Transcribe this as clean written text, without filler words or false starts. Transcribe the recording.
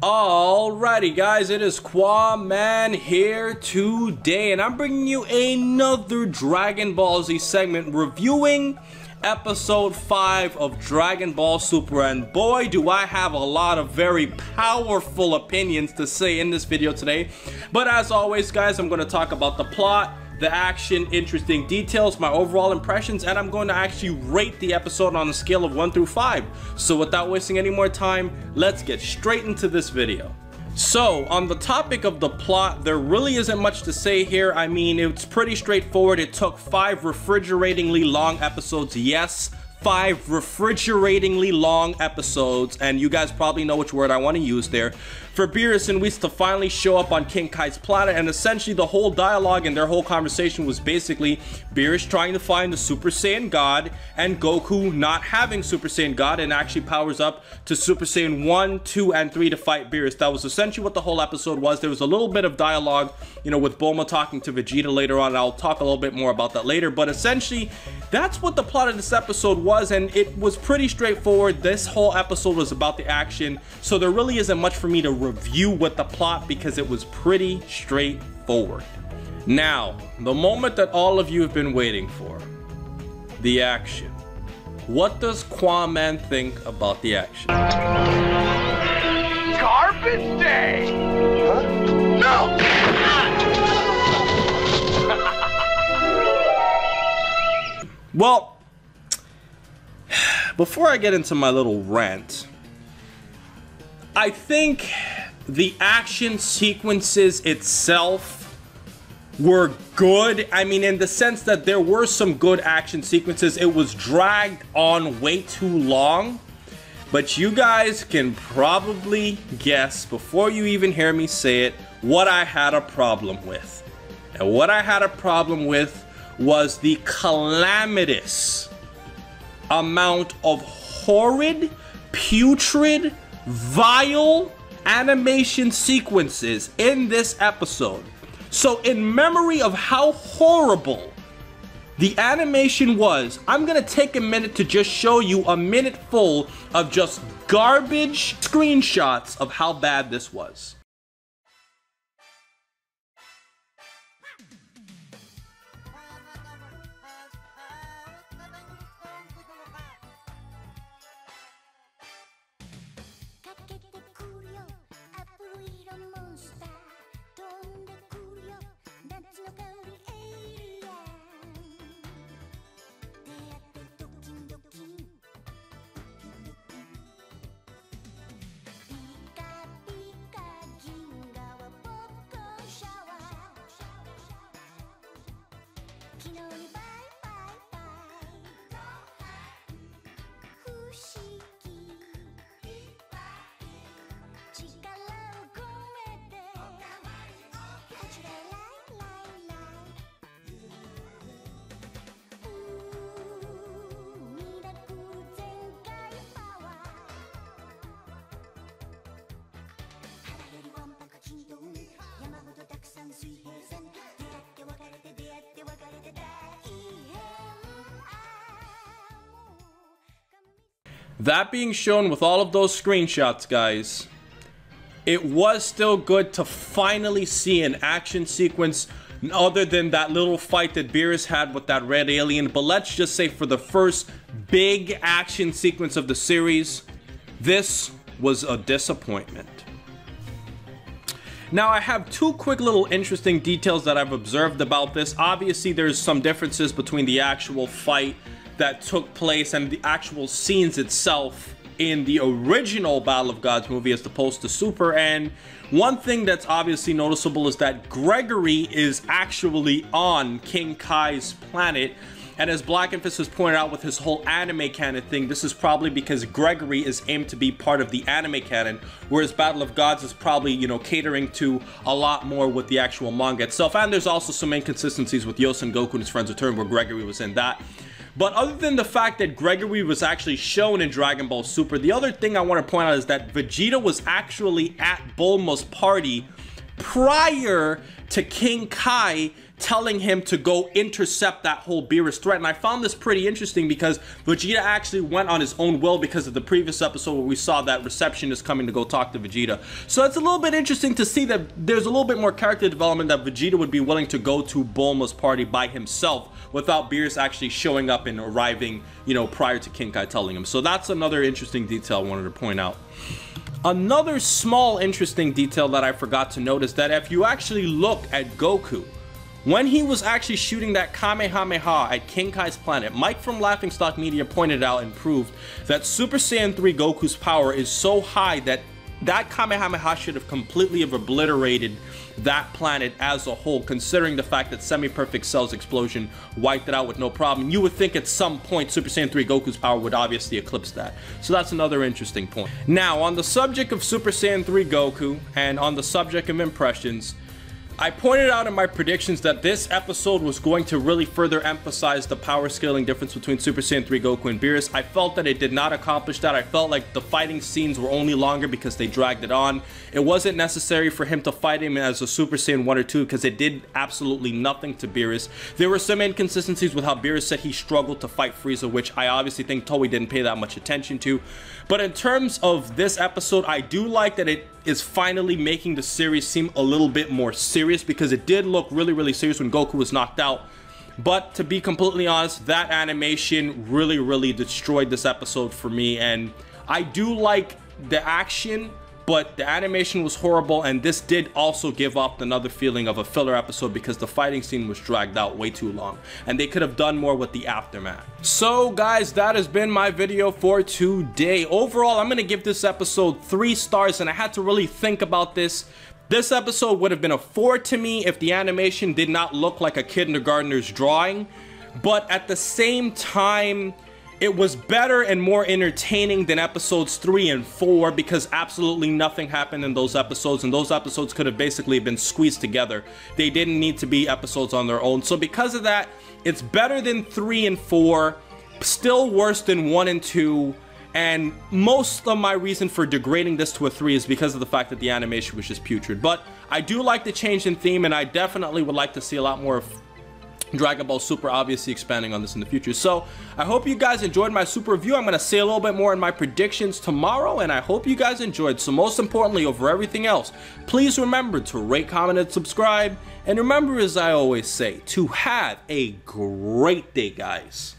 Alrighty guys, it is Qaaman here today, and I'm bringing you another Dragon Ball Z segment reviewing episode 5 of Dragon Ball Super, and boy do I have a lot of very powerful opinions to say in this video today. But as always guys, I'm going to talk about the plot, the action, interesting details, my overall impressions, and I'm going to actually rate the episode on a scale of 1 through 5. So without wasting any more time, let's get straight into this video. So, on the topic of the plot, there really isn't much to say here. I mean, it's pretty straightforward. It took 5 refrigeratingly long episodes. Yes, 5 refrigeratingly long episodes, and you guys probably know which word I want to use there, for Beerus and Whis to finally show up on King Kai's planet. And essentially the whole dialogue and their whole conversation was basically Beerus trying to find the Super Saiyan God and Goku not having Super Saiyan God and actually powers up to Super Saiyan 1, 2, and 3 to fight Beerus. That was essentially what the whole episode was. There was a little bit of dialogue, you know, with Bulma talking to Vegeta later on, and I'll talk a little bit more about that later, but essentially that's what the plot of this episode was, and it was pretty straightforward. This whole episode was about the action, so there really isn't much for me to review with the plot because it was pretty straightforward. Now, the moment that all of you have been waiting for, the action. What does Qaaman think about the action? Garbage Day! Huh? No! Well, before I get into my little rant, I think the action sequences itself were good. I mean, in the sense that there were some good action sequences. It was dragged on way too long. But you guys can probably guess, before you even hear me say it, what I had a problem with. And what I had a problem with was the calamitous amount of horrid, putrid, vile animation sequences in this episode. So in memory of how horrible the animation was, I'm gonna take a minute to just show you a minute full of just garbage screenshots of how bad this was. That being shown with all of those screenshots, guys, it was still good to finally see an action sequence other than that little fight that Beerus had with that red alien. But let's just say for the first big action sequence of the series, this was a disappointment. Now, I have 2 quick little interesting details that I've observed about this. Obviously, there's some differences between the actual fight that took place and the actual scenes itself in the original Battle of Gods movie as opposed to Super. And one thing that's obviously noticeable is that Gregory is actually on King Kai's planet. And as Blackenfist has pointed out with his whole anime canon thing, this is probably because Gregory is aimed to be part of the anime canon, whereas Battle of Gods is probably, you know, catering to a lot more with the actual manga itself. And there's also some inconsistencies with Yosa and Goku and his Friends Return where Gregory was in that. But other than the fact that Gregory was actually shown in Dragon Ball Super, the other thing I want to point out is that Vegeta was actually at Bulma's party prior to King Kai telling him to go intercept that whole Beerus threat. And I found this pretty interesting because Vegeta actually went on his own will because of the previous episode where we saw that Receptionist coming to go talk to Vegeta. So it's a little bit interesting to see that there's a little bit more character development, that Vegeta would be willing to go to Bulma's party by himself without Beerus actually showing up and arriving, you know, prior to King Kai telling him. So that's another interesting detail I wanted to point out. Another small interesting detail that I forgot to notice, that if you actually look at Goku, when he was actually shooting that Kamehameha at King Kai's planet, Mike from Laughingstock Media pointed out and proved that Super Saiyan 3 Goku's power is so high that that Kamehameha should have completely obliterated that planet as a whole, considering the fact that Semi-Perfect Cell's explosion wiped it out with no problem. You would think at some point Super Saiyan 3 Goku's power would obviously eclipse that. So that's another interesting point. Now, on the subject of Super Saiyan 3 Goku, and on the subject of impressions, I pointed out in my predictions that this episode was going to really further emphasize the power scaling difference between Super Saiyan 3 Goku and Beerus. I felt that it did not accomplish that. I felt like the fighting scenes were only longer because they dragged it on. It wasn't necessary for him to fight him as a Super Saiyan 1 or 2 because it did absolutely nothing to Beerus. There were some inconsistencies with how Beerus said he struggled to fight Frieza, which I obviously think Toei didn't pay that much attention to. But in terms of this episode, I do like that it is finally making the series seem a little bit more serious, because it did look really serious when Goku was knocked out. But to be completely honest, that animation really destroyed this episode for me. And I do like the action, but the animation was horrible, and this did also give off another feeling of a filler episode because the fighting scene was dragged out way too long, and they could have done more with the aftermath. So guys, that has been my video for today. Overall, I'm gonna give this episode 3 stars, and I had to really think about this. This episode would have been a 4 to me if the animation did not look like a kindergartner's drawing, but at the same time, it was better and more entertaining than episodes 3 and 4 because absolutely nothing happened in those episodes, and those episodes could have basically been squeezed together. They didn't need to be episodes on their own. So because of that, it's better than 3 and 4, still worse than 1 and 2, and most of my reason for degrading this to a 3 is because of the fact that the animation was just putrid. But I do like the change in theme, and I definitely would like to see a lot more of Dragon Ball Super, obviously expanding on this in the future. So I hope you guys enjoyed my super review. I'm going to say a little bit more in my predictions tomorrow, and I hope you guys enjoyed. So most importantly, over everything else, please remember to rate, comment, and subscribe. And remember, as I always say, to have a great day, guys.